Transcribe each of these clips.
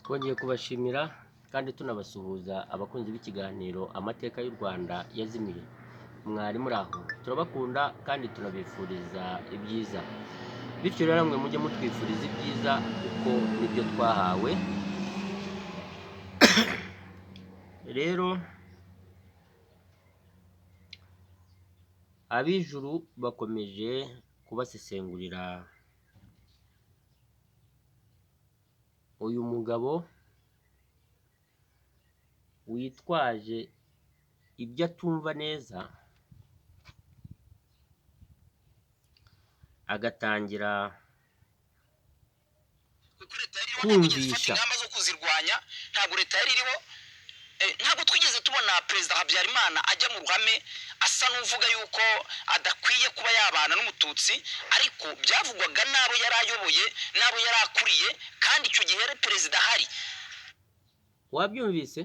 Twongeye kubashimira kandi tunabasuhuza abakunzi b'ikiganiro amateka y'u Rwanda yazimiye. Mwari muri aho, turabakunda kandi tunabifuriza ibyiza. Bityo rero mwe mujye mutwifuriza ibyiza kuko nibyo twahawe. Rero ab'ijuru bakomeje kubasesengurira uyu mugabo witwaje ibyo atumva neza agatangira kumvisha ingamba zo kuzirwanya. Ntabwo leta yari iriho, ntabwo twigeze tubona Perezida Habyarimana ajya mu ruhame asa n'uvuga yuko adakwiye kuba yabana n'umututsi, ariko byavugwaga n'abo yari ayoboye n'abo yari akuriye, kandi icyo gihe yari perezida ahari. wabyumvise?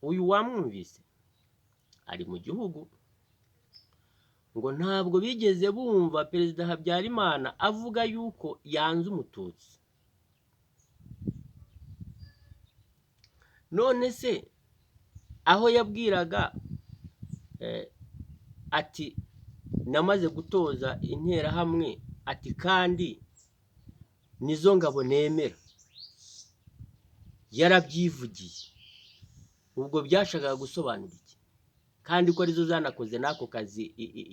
Uyu wamwumvise ari mu gihugu ngo ntabwo bigeze bumva Perezida Habyarimana avuga yuko yanze umututsi. None se aho yabwiraga ati namaze gutoza interahamwe, ati kandi nizo ngabo nemera, yarabyivugiye. Ubwo byashakaga gusobanura iki? Kandi ko arizo zanakoze n'ako kazi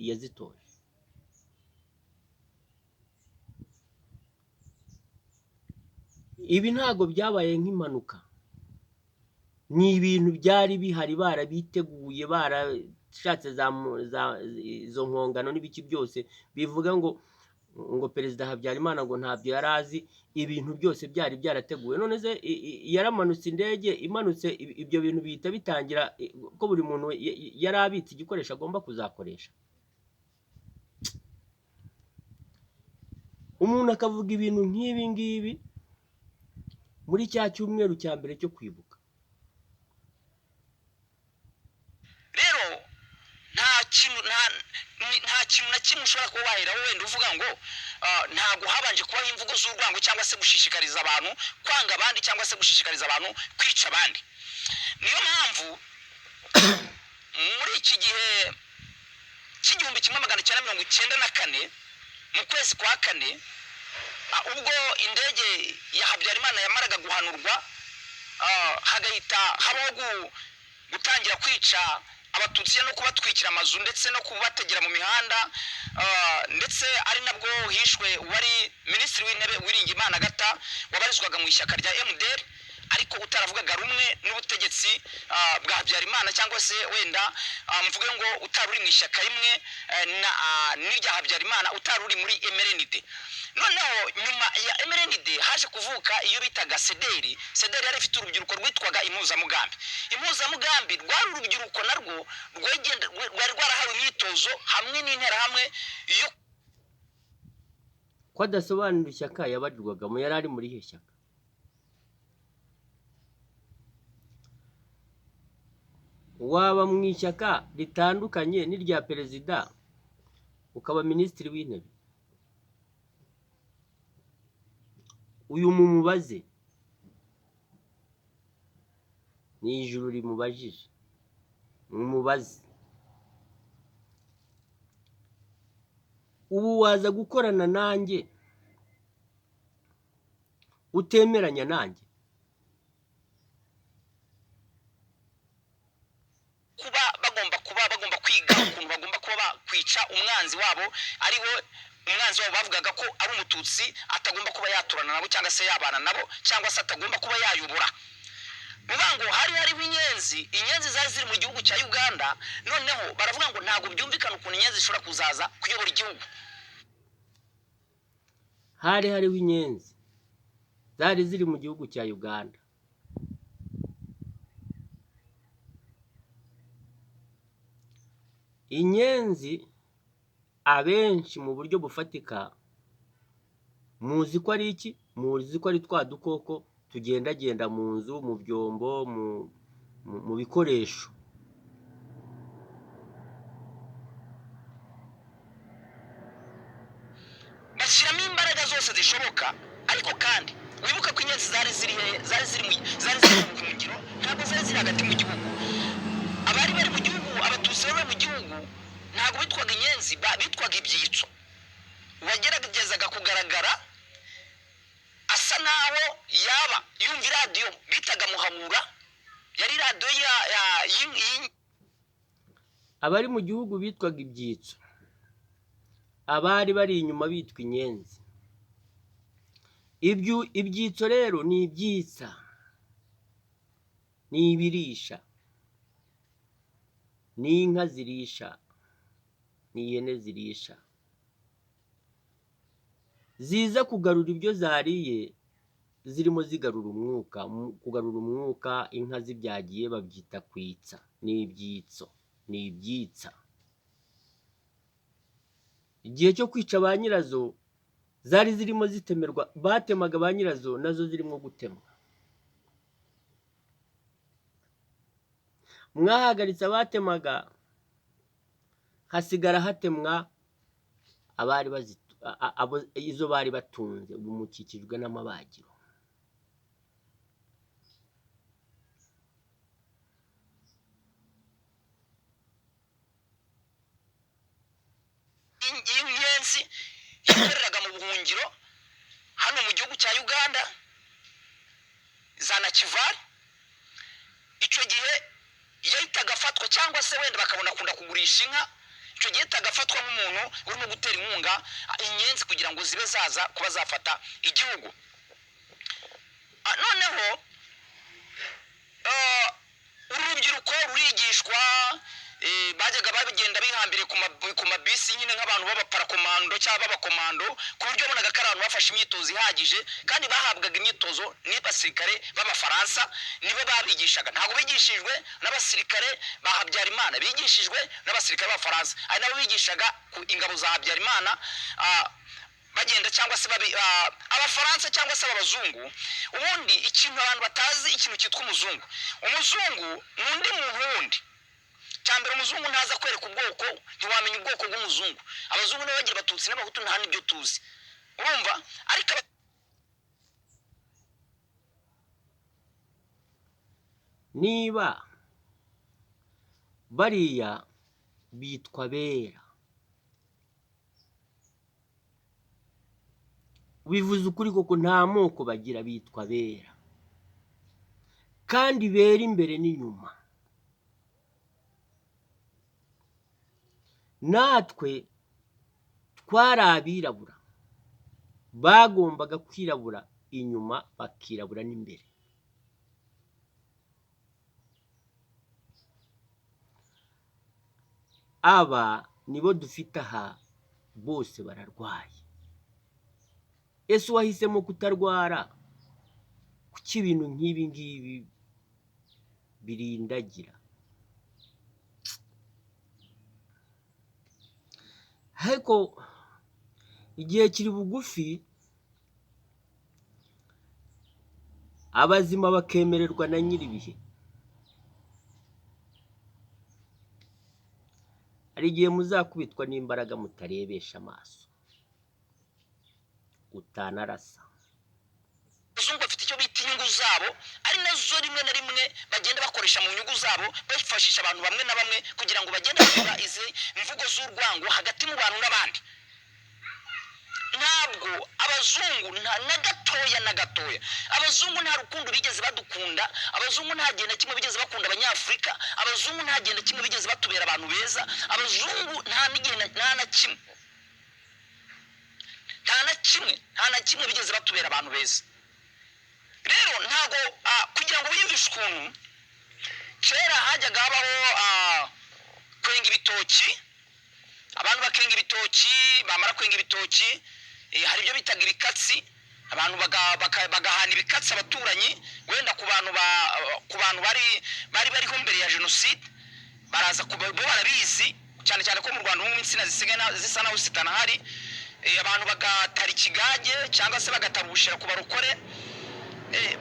yazitoje. Ibi ntago byabaye nk'impanuka, ni ibintu byari bihari, barabiteguye, barashatse izo nkongano n'ibiki byose bivuga ngo Perezida Habyarimana ngo ntabyo yari azi, ibintu byose byari byarateguwe. None se yaramanutse, indege imanutse, ibyo bintu bihita bitangira ko buri muntu yari abitse igikoresho agomba kuzakoresha. Umuntu akavuga ibintu nk'ibi ngibi muri cya cyumweru cya mbere cyo kwibuka. Rero nta kintu na kimwe ushobora kuba waheraho wenda uvuga ngo ntabwo habanje kubaho imvugo z'urwango cyangwa se gushishikariza abantu kwanga abandi cyangwa se gushishikariza abantu kwica abandi. Niyo mpamvu muri iki gihe cy'igihumbi kimwe magana cyenda mirongo icyenda na kane mu kwezi kwa kane, ubwo indege ya Habyarimana yamaraga guhanurwa, hagahita habaho gutangira kwica abatutsi no kubatwikira amazu ndetse no kubategera mu mihanda, ndetse ari nabwo hishwe wari minisitiri w'intebe Uwiringiyimana Agatha wabarizwaga mu ishyaka rya MDR, ariko utaravugaga rumwe n'ubutegetsi bwa Habyarimana, cyangwa se wenda mvuge ngo utari uri mu ishyaka rimwe n'irya Habyarimana, utari uri muri MRND. Noneho nyuma ya MRND haje kuvuka iyo bitaga sederi yari ifite urubyiruko rwitwaga impuzamugambi rwari urubyiruko narwo rwari rwarahawe imyitozo hamwe n'interahamwe yo ko adasobanura ishyaka yabarirwagamo. Yari ari muri iyo shyaka. Waba mu ishyaka ritandukanye n'irya perezida ukaba minisitiri w'intebe, uyu mumubaze, ni ijuru rimubajije, mumubaze. Ubu waza gukorana nanjye utemeranya nanjye? bagomba kwiga ukuntu bagomba kuba bakwica umwanzi wabo, ari we umwanzi wabo bavugaga ko ari umututsi, atagomba kuba yaturana nabo cyangwa se yabana nabo, cyangwa se atagomba kuba yayobora. Bivuga ngo hariho inyenzi zari ziri mu gihugu cya Uganda, noneho baravuga ngo ntabwo byumvikana ukuntu inyenzi zishobora kuzaza kuyobora igihugu. Hariho inyenzi zari ziri mu gihugu cya Uganda. Inyenzi abenshi mu buryo bufatika muzi ko ari iki? Muzi ko ari twa dukoko tugendagenda mu nzu, mu byombo, mu bikoresho. bashyiramo imbaraga zose zishoboka ariko kandi wibuka ko inyenzi zari ziri mu buhungiro, ntabwo zari ziri hagati mu gihugu. Abari bari mu gihugu, abatutsi bari mu gihugu ntabwo bitwaga inyenzi, bitwaga ibyitso. Uwageragezaga kugaragara asa naho yaba yumva iradiyo bitaga Muhamura, yari radiyo abari mu gihugu bitwaga ibyitso, abari bari inyuma bitwa inyenzi. Ibyitso rero ni ibyitsa, ni ibirisha, ni inka zirisha, ni ihene zirisha, ziza kugarura ibyo zariye, zirimo zigarura umwuka. Kugarura umwuka, inka zibyagiye babyita kwitsa. Ni ibyitso, ni ibyitsa. Igihe cyo kwica ba nyirazo zari zirimo zitemerwa, batemaga ba nyirazo nazo zirimo gutemwa. Mwahagaritse abatemaga, hasigara hatemwa abari izo bari batunze. Ubu mukikijwe n'amabagiro. inyenzi yakoreraga mu buhungiro hano mu gihugu cya Uganda, za Nakivari. Icyo gihe yahitaga afatwa, cyangwa se wenda bakabona akunda kugurisha inka, icyo gihe yahitaga afatwa nk'umuntu urimo gutera inkunga inyenzi kugira ngo zibe zaza kuba zafata igihugu. Noneho urubyiruko rurigishwa, bajyaga babigenda bihambire ku mabisi nyine nk'abantu b'abaparakomando cyangwa b'abakomando, ku buryo bonaga ko abantu bafashe imyitozo ihagije, kandi bahabwaga imyitozo n'abasirikare b'Abafaransa. Nibo babigishaga, ntabwo bigishijwe n'abasirikare ba Habyarimana, bigishijwe n'abasirikare b'Abafaransa. Ari nabo bigishaga ingabo za Habyarimana, bagenda cyangwa se Abafaransa cyangwa se Abazungu. Ubundi ikintu abantu batazi, ikintu cyitwa umuzungu. Umuzungu ni undi muntu wundi. Cyambere umuzungu ntaza kwereka ubwoko, ntiwamenya ubwoko bw'umuzungu. Abazungu nibo bagira Abatutsi n'Abahutu, nta n'ibyo tuzi, urumva. Ariko niba bariya bitwa bera, bivuze ukuri koko, nta moko bagira, bitwa bera, kandi bera imbere n'inyuma. Natwe twari abirabura, bagombaga kwirabura inyuma bakirabura n'imbere. Aba nibo dufite aha, bose bararwaye. Ese wahisemo kutarwara? Kuki ibintu nk'ibi ngibi birindagira? Ariko igihe kiri bugufi, abazima bakemererwa na nyir'ibihe. Hari igihe muzakubitwa n'imbaraga mutarebesha amaso, utanarasa. abazungu bafite icyo bita inyungu zabo, ari nazo rimwe na rimwe bagenda bakoresha mu nyungu zabo, bafashisha abantu bamwe na bamwe kugira ngo bagende bakora izi mvugo z'urwango hagati mu bantu n'abandi. Ntabwo abazungu na gatoya, abazungu nta rukundo bigeze badukunda, abazungu nta gihe na kimwe bigeze bakunda Abanyafurika, abazungu nta gihe na kimwe bigeze batubera abantu beza, abazungu nta na kimwe bigeze batubera abantu beza. Rero ntago kugira ngo wiyumvishe ukuntu kera hajyaga habaho kwenga ibitoki, abantu bakenga ibitoki, bamara kwenga ibitoki hari ibyo bitaga ibikatsi, abantu bagahana ibikatsi abaturanyi, wenda ku bantu bariho mbere ya jenoside, baraza bo barabizi cyane cyane ko mu Rwanda ubu insina zisa naho zitanahari. Abantu bagatara ikigage cyangwa se bagatara ubushera ku barokore,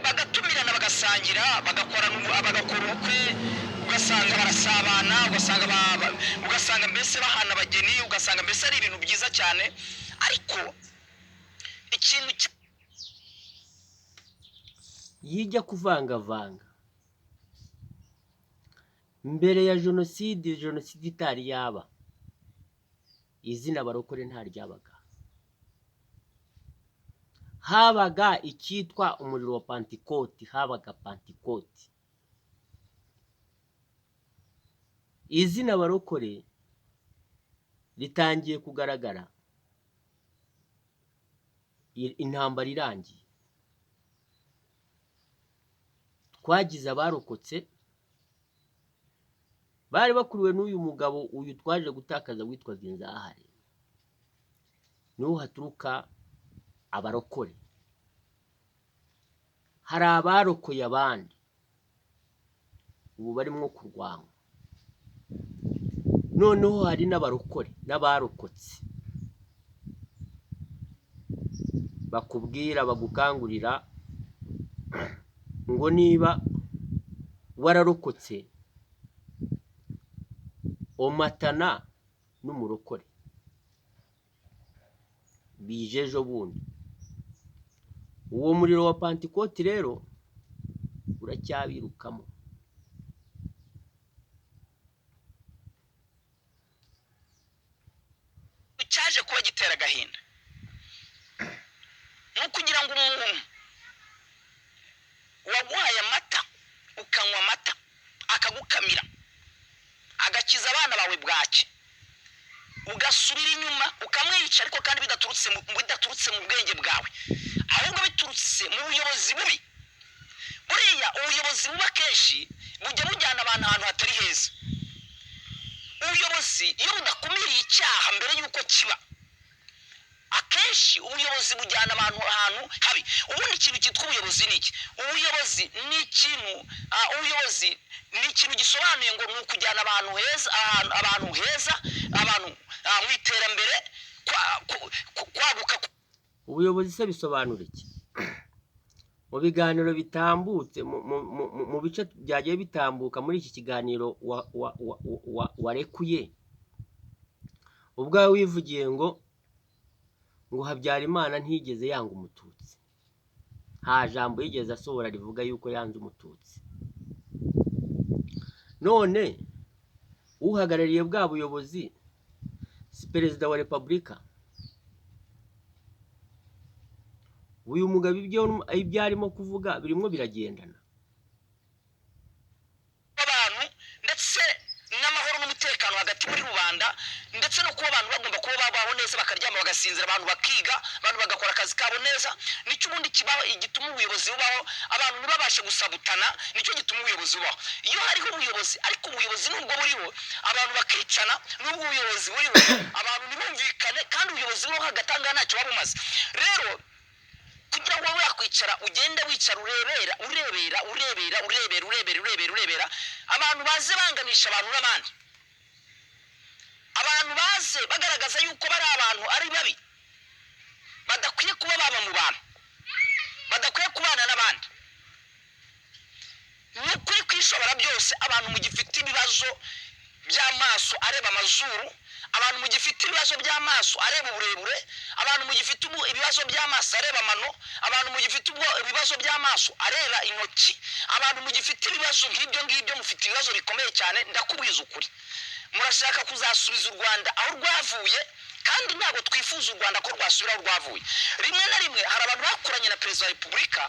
bagatumirana bagasangira, bagakora ubukwe, ugasanga barasabana, ugasanga mbese bahana abageni, ugasanga mbese ari ibintu byiza cyane. Ariko ikintu yijya kuvangavanga mbere ya jenoside itari yaba, izina abarokore nta ryabaga. Habaga icyitwa umuriro wa Pantikoti, habaga Pantikoti. Izina abarokore ritangiye kugaragara intambara irangiye. Twagize abarokotse bari bakuriwe n'uyu mugabo uyu twaje gutakaza witwaga Inzahare. Niho haturuka abarokore. Hari abarokoye abandi ubu barimo kurwanywa. Noneho hari n'abarokore n'abarokotse bakubwira, bagukangurira ngo niba wararokotse omatana n'umurokore. Bije ejo bundi. Uwo muriro wa Pantikoti rero uracyabirukamo. cyaje kuba gitera agahinda no kugira ngo umuntu waguhaye amata ukanywa amata akagukamira agakiza abana bawe bwake ugasubira inyuma ukamwica, ariko kandi bidaturutse mu bwenge bwawe, ahubwo biturutse mu buyobozi bubi. Buriya ubuyobozi buba kenshi bujya bujyana abantu ahantu hatari heza. Ubuyobozi iyo budakumiriye icyaha mbere y'uko kiba, akenshi ubuyobozi bujyana abantu ahantu habi. Ubundi ikintu cyitwa ubuyobozi ni iki? Ubuyobozi ni ikintu gisobanuye ngo ni ukujyana abantu heza, abantu heza, abantu mu iterambere, kwaguka. Ubuyobozi se bisobanura iki? Mu biganiro bitambutse, mu bice byagiye bitambuka muri iki kiganiro warekuye, ubwawe wivugiye ngo Habyarimana ntigeze yanga umututsi. Nta jambo yigeze asohora rivuga yuko yanze umututsi. None uhagarariye bwa buyobozi si perezida wa repubulika. Uyu mugabo ibyo arimo kuvuga birimo biragendana. Abantu ndetse n'amahoro n'umutekano hagati muri rubanda, ndetse no kuba abantu bagomba kuba babaho neza, bakaryama bagasinzira, abantu bakiga, abantu bagakora akazi kabo neza. Nicyo ubundi kibaho igituma ubuyobozi bubaho, abantu ntibabashe gusabutana. Nicyo gituma ubuyobozi bubaho. Iyo hariho ubuyobozi, ariko ubuyobozi nubwo buriho abantu bakicana, nubwo ubuyobozi buriho abantu ntibumvikane, kandi ubuyobozi buriho hagatanga ntacyo babumaze. Rero kugira ngo wakwicara ugende wicara urebera abantu baze banganisha abantu n'abandi, abantu baze bagaragaza yuko bari abantu ari babi, badakwiye kuba baba mu bantu, badakwiye kubana n'abandi. Ni ukuri kwishobora byose, abantu mugifite ibibazo by'amaso areba amazuru, abantu mugifite ibibazo by'amaso areba uburebure, abantu mugifite ibibazo by'amaso areba amano, abantu mugifite ibibazo by'amaso areba intoki, abantu mugifite ibibazo nk'ibyo mufite ibibazo bikomeye cyane. Ndakubwiza ukuri, murashaka kuzasubiza u Rwanda aho rwavuye, kandi ntabwo twifuza u Rwanda ko rwasubira aho rwavuye. Rimwe na rimwe hari abantu bakoranye na perezida wa repubulika,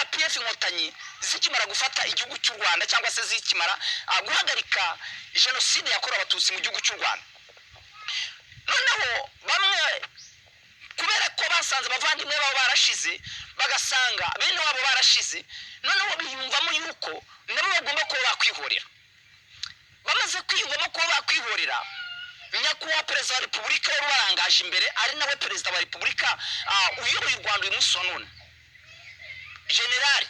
RPF Inkotanyi zikimara gufata igihugu cy'u Rwanda, cyangwa se zikimara guhagarika jenoside yakorewe abatutsi mu gihugu cy'u Rwanda. Noneho bamwe kubera ko basanze abavandimwe babo barashize, bagasanga bene wabo barashize, noneho biyumvamo yuko nabo bagomba kuba bakwihorera. Bamaze kwiyumvamo kuba bakwihorera, nyakubahwa perezida wa repubulika wari ubarangaje imbere, ari nawe perezida wa repubulika uyoboye u Rwanda uyu munsi wa none, General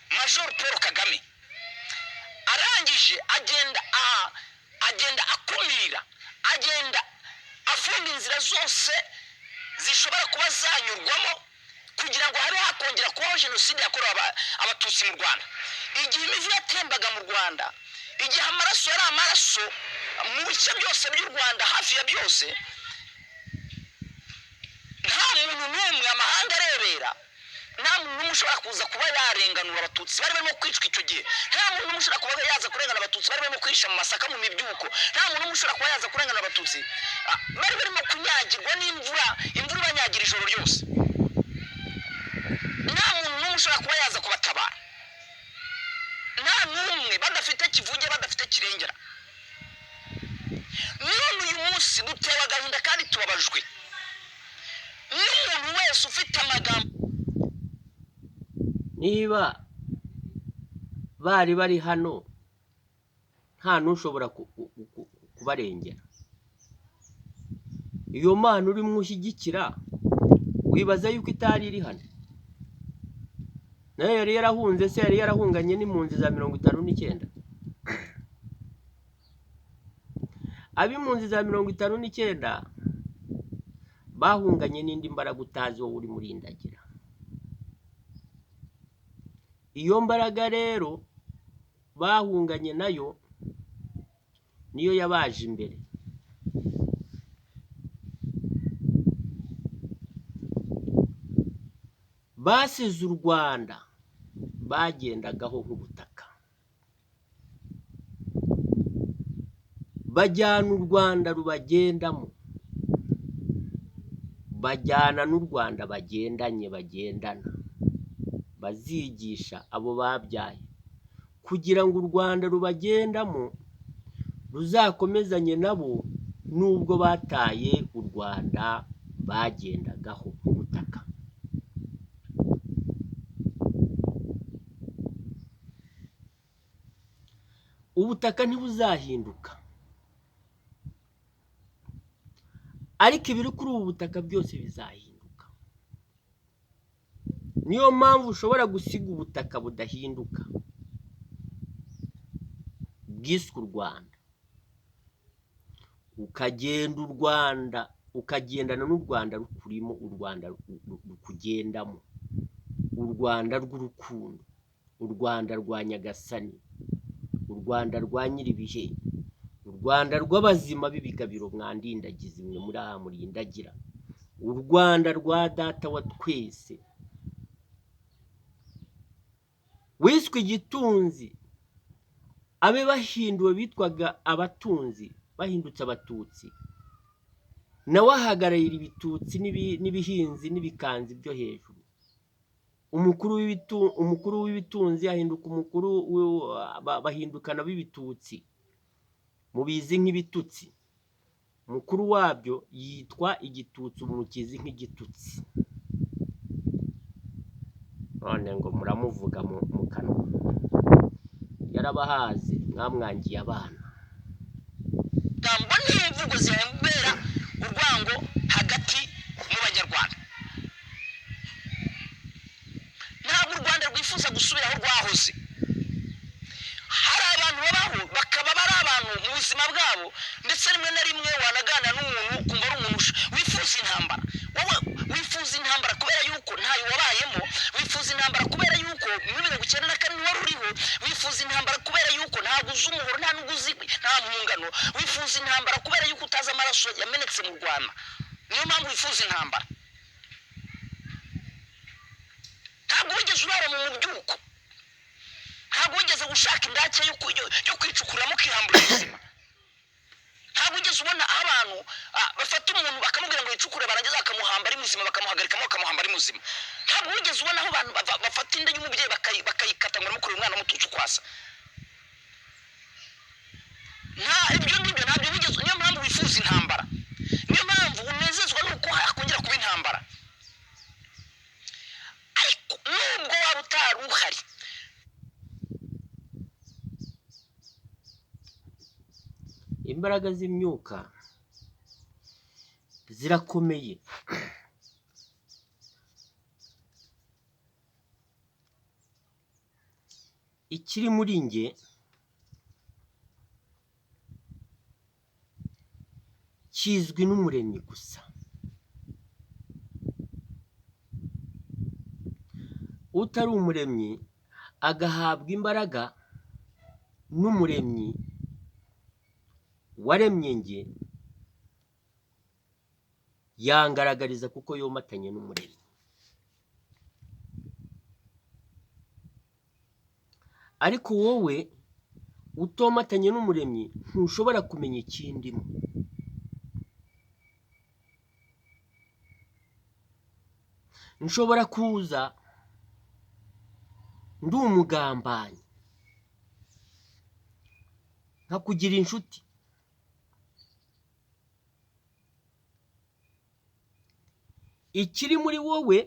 Major Paul Kagame, arangije agenda akumira, agenda afunga inzira zose zishobora kuba zanyurwamo kugira ngo habe hakongera kubaho jenoside yakorewe abatutsi mu Rwanda. Igihe imivu yatembaga mu Rwanda, igihe amaraso yari amaraso mu bice byose by'u Rwanda, hafi ya byose, nta muntu n'umwe amahanga arebera, nta muntu n'umwe ushobora kuza kuba yarenganura abatutsi bari barimo kwicwa icyo gihe, nta muntu n'umwe ushobora kuba yaza kurengana abatutsi bari barimo kwihisha mu masaka mu mibyuko, nta muntu n'umwe ushobora kuba yaza kurengana abatutsi bari barimo kunyagirwa n'imvura, imvura ibanyagira ijoro ryose, nta muntu n'umwe ushobora kuba yaza kubatabara, nta n'umwe, badafite kivuge badafite kirengera. none uyu munsi dutewe agahinda kandi tubabajwe n'umuntu wese ufite amagambo. niba bari bari hano nta n'ushobora kubarengera, iyo mana urimo ushyigikira wibaza yuko itari iri hano, nayo yari yarahunze se, yari yarahunganye n'impunzi za 59. ab'impunzi za 59 bahunganye n'indi mbaraga utazi wowe uri muri Ndagira. iyo mbaraga rero bahunganye nayo niyo yabaje imbere. basize u Rwanda bagendagaho nk'ubutaka, bajyana u Rwanda rubagendamo, bajyana n'u Rwanda bagendana, bazigisha abo babyaye kugira ngo u Rwanda rubagendamo ruzakomezanye nabo nubwo bataye u Rwanda bagendagaho ubutaka. ubutaka ntibuzahinduka, ariko ibiri kuri ubu butaka byose bizahinduka. niyo mpamvu ushobora gusiga ubutaka budahinduka bwiswe u Rwanda, ukagenda u Rwanda ukagendana n'u Rwanda rukurimo, u Rwanda rukugendamo, u Rwanda rw'urukundo, u Rwanda rwa Nyagasani, u Rwanda rwa Nyiribihe, u Rwanda rw'abazima b'ibigabiro mwandindagiza imwe muri aha muri Ndagira, u Rwanda rwa data wa twese wiswe igitunzi, abe bahinduwe bitwaga abatunzi bahindutse abatutsi, nawe ahagararira ibitutsi n'ibihinzi n'ibikanzi byo hejuru. umukuru w'ibitunzi ahinduka umukuru, bahindukana b'ibitutsi mubizi nk'ibitutsi, umukuru wabyo yitwa igitutsi, umukizi nk'igitutsi. none ngo muramuvuga mu kanwa, yarabahaze mwamwangiye abana. gambo n'imvugo zihembera urwango hagati mu banyarwanda. ntabwo u Rwanda rwifuza gusubira aho rwahoze. hari abantu babaho bakaba bari abantu mu buzima bwabo, ndetse rimwe na rimwe wanaganira n'umuntu ukumva ari umuntu wifuza intambara. wowe wifuza intambara kubera yuko ntayo wabayemo, wifuza intambara kubera yuko muri 1994 wari uriho, wifuza intambara kubera yuko ntabwo uzi umuhoro, nta n'ubwo uzi nta mpungano, wifuza intambara kubera yuko utazi amaraso yamenetse mu Rwanda. niyo mpamvu wifuza intambara. ntabwo wigeze urara mu mubyuko, ntabwo wigeze gushaka indake yo kwicukuramo ukihambura ubuzima, ntabwo wigeze ubona abantu bafata umuntu bakamubwira ngo yicukure, barangiza bakamuhamba ari muzima, bakamuhagarikamo bakamuhamba ari muzima. ntabwo wigeze ubona aho abantu bafata inda y'umubyeyi bakayikata ngo baramukure umwana mutucu kwasa. ibyo ngibyo ntabyo wigeze. niyo mpamvu wifuza intambara, niyo mpamvu unezezwa nuko hakongera kuba intambara. ariko nubwo waba utari uhari, imbaraga z'imyuka zirakomeye. ikiri muri nge kizwi n'Umuremyi gusa. utari Umuremyi agahabwa imbaraga n'Umuremyi waremye nge, yangaragariza kuko yomatanye n'Umuremyi. ariko wowe utomatanye n'umuremyi ntushobora kumenya ikindimo. Nshobora kuza ndi umugambanyi nkakugira inshuti, ikiri muri wowe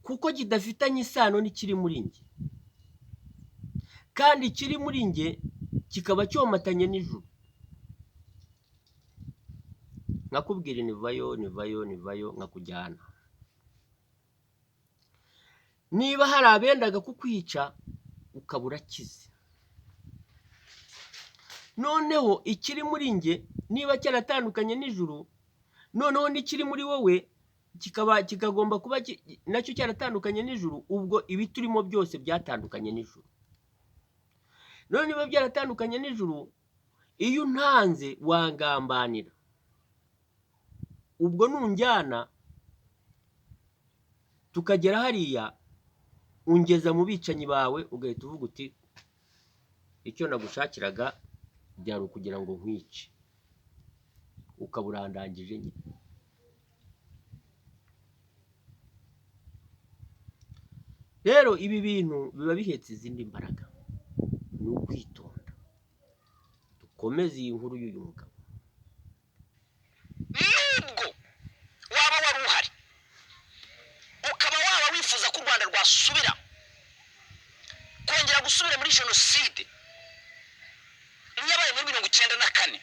kuko kidafitanye isano n'ikiri muri njye, kandi ikiri muri njye kikaba cyomatanye n'ijuru. Nkakubwira nivayo nkakujyana. Niba hari abendaga kukwica ukaba urakize, noneho ikiri muri njye niba cyaratandukanye n'ijuru, noneho n'ikiri muri wowe kikagomba kuba nacyo cyaratandukanye n'ijuru, ubwo ibi turimo byose byatandukanye n'ijuru. None niba byaratandukanye n'ijuru, iyo untanze wangambanira, ubwo nunjyana tukagera hariya ungeza mu bicanyi bawe, ugahita uvuga uti icyo nagushakiraga byari ukugira ngo nkwice, ukaba urandangije nyine. Rero ibi bintu biba bihetse izindi mbaraga, ni ukwitonda. Dukomeze iyi nkuru y'uyu mugabo. Nubwo waba wari uhari ukaba waba wifuza ko u Rwanda rwasubira kongera gusubira muri jenoside yabaye muri 1994,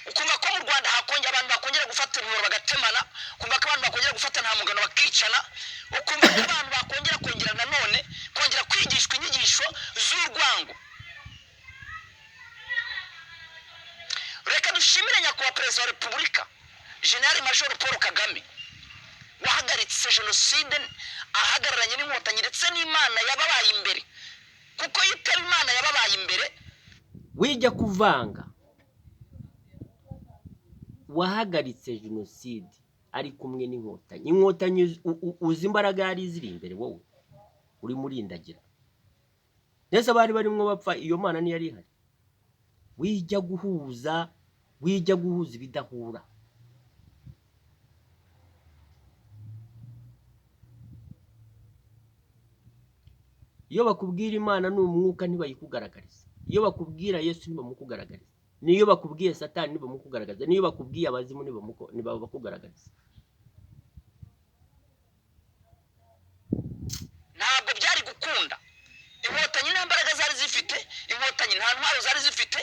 ukumva ko mu Rwanda abantu bakongera gufata imihoro bagatemana, ukumva ko abantu bakongera gufata nta mugano bakicana, ukumva ko abantu bakongera nanone kongera kwigishwa inyigisho z'urwango. Reka dushimire nyakubahwa Perezida wa Repubulika General Major Paul Kagame wahagaritse jenoside, ahagararanye n'inkotanyi ndetse n'Imana yababaye imbere, kuko yitaba Imana yababaye imbere. Wijya kuvanga, wahagaritse jenoside ari kumwe n'inkotanyi. Inkotanyi uzi imbaraga yari ziri imbere, wowe uri murindagira. Nese bari barimo bapfa, iyo Mana niyo yari ihari. Wijya guhuza ibidahura. Iyo bakubwira Imana ni umwuka ntibayikugaragariza, iyo bakubwira Yesu ntibamukugaragariza, niyo bakubwiye Satani ntibamukugaragariza, niyo bakubwiye abazimu ntibabakugaragariza. Ntabwo byari gukunda. Inkotanyi nta mbaraga zari zifite, inkotanyi nta ntwaro zari zifite.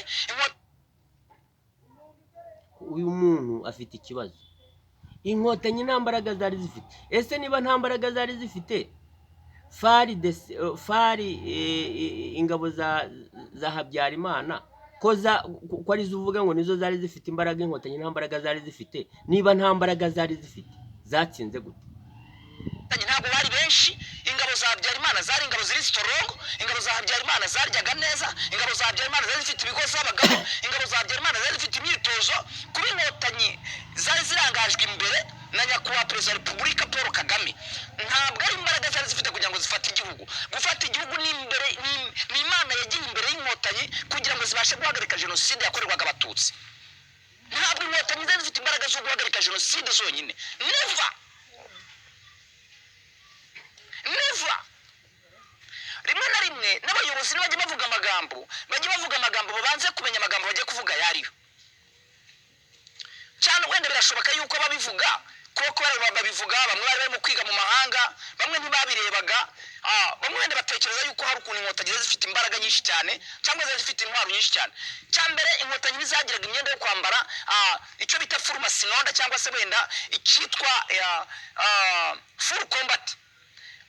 Uyu muntu afite ikibazo. Inkotanyi nta mbaraga zari zifite. Ese niba nta mbaraga zari zifite, fari ingabo za Habyarimana ko ari zuvuga ngo nizo zari zifite imbaraga, inkotanyi nta mbaraga zari zifite. Niba nta mbaraga zari zifite, zatsinze gute? Ntabwo bari benshi. Ingabo za Habyarimana zari ingabo ziri strong, ingabo za Habyarimana zaryaga neza, ingabo za Habyarimana zari zifite ibigo z'abagabo, ingabo za Habyarimana zari zifite imyitozo. Kuba inkotanyi zari zirangajwe imbere na nyakubahwa Perezida wa Repubulika Paul Kagame, ntabwo ari imbaraga zari zifite kugira ngo zifate igihugu. Gufata igihugu ni Imana yagiye imbere y'inkotanyi kugira ngo zibashe guhagarika jenoside yakorerwaga Abatutsi. Ntabwo inkotanyi zari zifite imbaraga zo guhagarika jenoside zonyine. Never. Rimwe na rimwe n'abayobozi bajya bavuga amagambo babanze kumenya amagambo bagiye kuvuga yariyo. Cyane wenda birashoboka yuko babivuga kuko babivuga bamwe bari barimo kwiga mu mahanga, bamwe ntibabirebaga, bamwe wenda batekereza yuko hari ukuntu inkotanyi zifite imbaraga nyinshi cyane cyangwa zifite intwaro nyinshi cyane. Cyambere inkotanyi ntizagiraga imyenda yo kwambara, icyo bita forma sinonda cyangwa se wenda icyitwa full combat.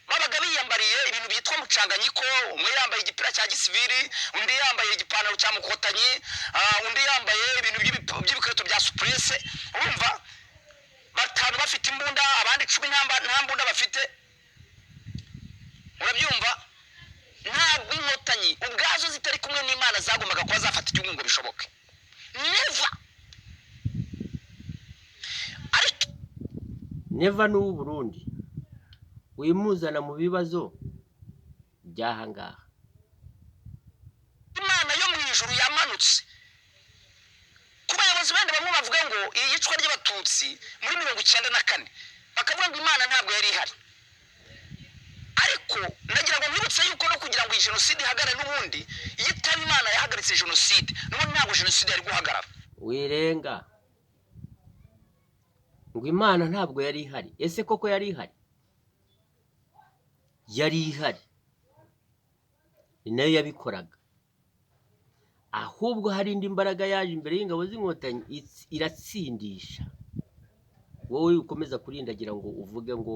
Babaga biyambariye ibintu byitwa mucanganyiko, umwe yambaye igipira cya gisivili, undi yambaye igipantaro cya mukotanyi, undi yambaye ibintu by'ibikweto bya suppresse. Urumva, batanu bafite imbunda, abandi 10 nta mbunda bafite. Urabyumva? Ntabwo inkotanyi ubwazo zitari kumwe n'Imana zagombaga kuba zafata igihugu ngo bishoboke. Never n'u Burundi wimuzana mu bibazo by'aha ngaha. Imana yo mu ijuru yamanutse ku bayobozi bandi bamwe bavuga ngo iyicwa ry'abatutsi muri 1994 bakavuga ngo Imana ntabwo yari ihari, ariko ndagira ngo nkwibutse yuko no kugira ngo iyi jenoside ihagarare n'ubundi iyo itaba Imana yahagaritse jenoside n'ubundi ntabwo jenoside yari guhagarara. Wirenga ngo Imana ntabwo yari ihari. Ese koko yari ihari? Yari ihari, ni nayo yabikoraga, ahubwo hari indi mbaraga yaje imbere y'ingabo z'inkotanyi iratsindisha. Wowe ukomeza kurindagira ngo uvuge ngo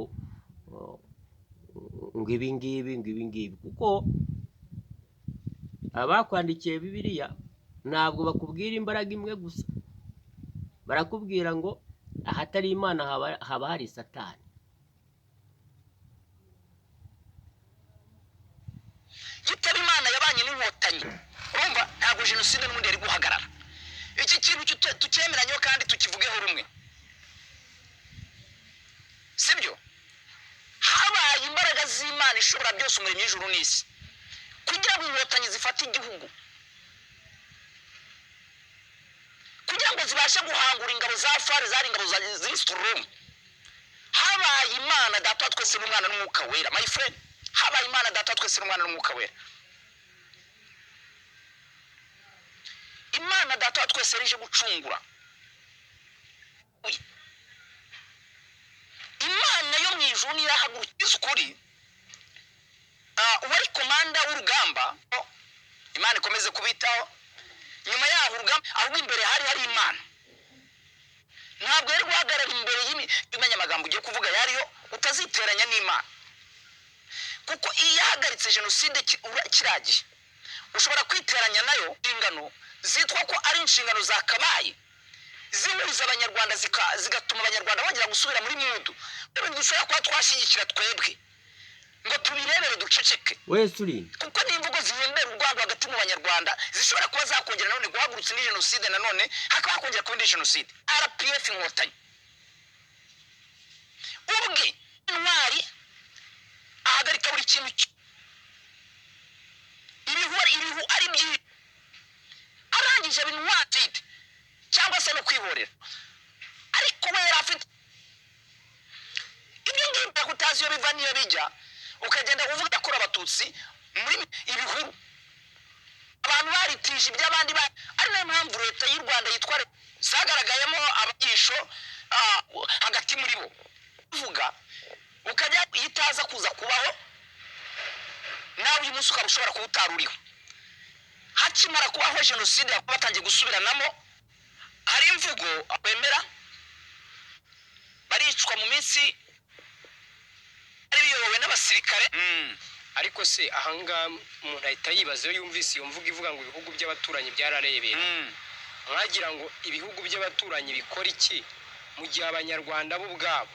ibi ngibi, kuko abakwandikiye Bibiliya ntabwo bakubwira imbaraga imwe gusa, barakubwira ngo ahatari Imana haba hari Satani. Gitaba Imana yabanye n'inkotanyi, urumva ntabwo jenoside n'ubundi yari guhagarara. Iki kintu tucyemeranyeho kandi tukivugeho rumwe, sibyo? Habaye imbaraga z'Imana ishobora byose, umuremyi w'ijuru n'isi, kugira ngo inkotanyi zifate igihugu, kugira ngo zibashe guhangura ingabo za FARC, zari ingabo ziri strong. Habaye Imana Data twese n'Umwana n'Umwuka Wera, my friend. Habaye Imana Data twese n'Umwana n'Umwuka Wera. Imana Data twese rije gucungura. Imana yo mu ijuru irahagurukiza ukuri. Uwari komanda w'urugamba, Imana ikomeze kubitaho. Nyuma yaho urugamba, aho imbere hari Imana. Ntabwo yari guhagarara imbere y'imanyamagambo ugiye kuvuga yariyo, utaziteranya n'Imana. Kuko iyo yahagaritse jenoside kiragiye, ushobora kwiteranya nayo ingano zitwa ko ari inshingano zakabaye zihuza abanyarwanda, zigatuma abanyarwanda bagira gusubira muri mudu. Dushobora kuba twashyigikira twebwe ngo tubirebere duceceke, wese uri kuko n'imvugo zihembera urwango hagati mu banyarwanda zishobora kuba zakongera nanone guhagurutsa indi jenoside, nanone hakaba hakongera kuba indi jenoside. RPF inkotanyi ubwe intwari ahagarika buri kintu, ibihu ari byinshi, arangije binwatite cyangwa se no kwihorera. Ariko we yari afite ibyo ngibyo kutazi iyo biva niyo bijya, ukagenda uvuga ko abatutsi muri ibihuru abantu baritije iby'abandi, ari nayo mpamvu leta y'u Rwanda yitware zagaragayemo abagisho hagati muri bo. Uvuga ukajya yitaza kuza kubaho nawe uyu munsi ukaba ushobora kuba utaruriho. Hakimara kubaho jenoside batangiye gusubiranamo, hari imvugo bemera, baricwa mu minsi ari biyobowe n'abasirikare. Ariko se ahangaha umuntu ahita yibaza iyo yumvise iyo mvugo ivuga ngo ibihugu by'abaturanyi byararebera, mwagira ngo ibihugu by'abaturanyi bikora iki mu gihe abanyarwanda bo ubwabo,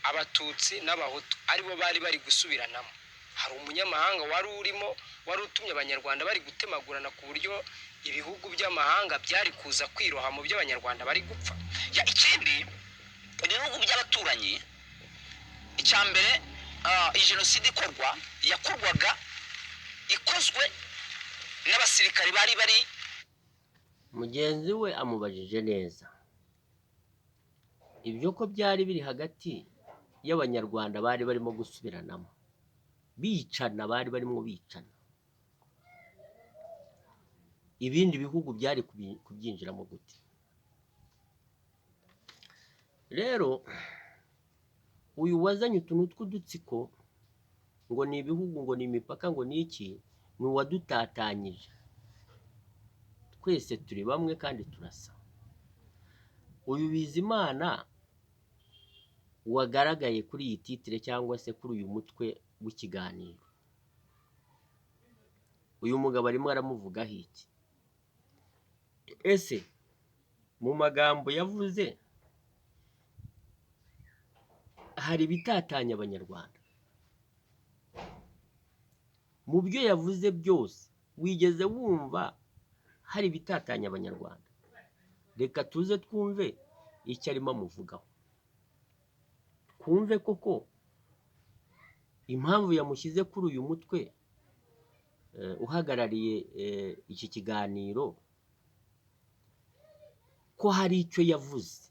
abatutsi n'abahutu aribo bari gusubiranamo? Hari umunyamahanga wari urimo, wari utumye abanyarwanda bari gutemagurana ku buryo ibihugu by'amahanga byari kuza kwiroha mu by'abanyarwanda bari gupfa. Ikindi, ibihugu by'abaturanyi, icya mbere, jenoside yakorwaga ikozwe n'abasirikare bari mugenzi we amubajije neza ibyo ko byari biri hagati y'abanyarwanda bari barimo gusubiranamo bicana, bari barimo bicana. Ibindi bihugu byari kubyinjiramo gute? Rero uyu wazanye utuntu tw'udutsiko ngo ni ibihugu, ngo ni imipaka, ngo ni iki, ni uwadutatanyije. Twese turi bamwe kandi turasa. Uyu Bizimana wagaragaye kuri iyi titire cyangwa se kuri uyu mutwe w'ikiganiro, uyu mugabo arimo aramuvugaho iki? Ese mu magambo yavuze hari ibitatanya abanyarwanda? Mu byo yavuze byose wigeze wumva hari ibitatanya abanyarwanda? Reka tuze twumve icyo arimo amuvugaho, twumve koko impamvu yamushyize kuri uyu mutwe uhagarariye iki kiganiro ko hari icyo yavuze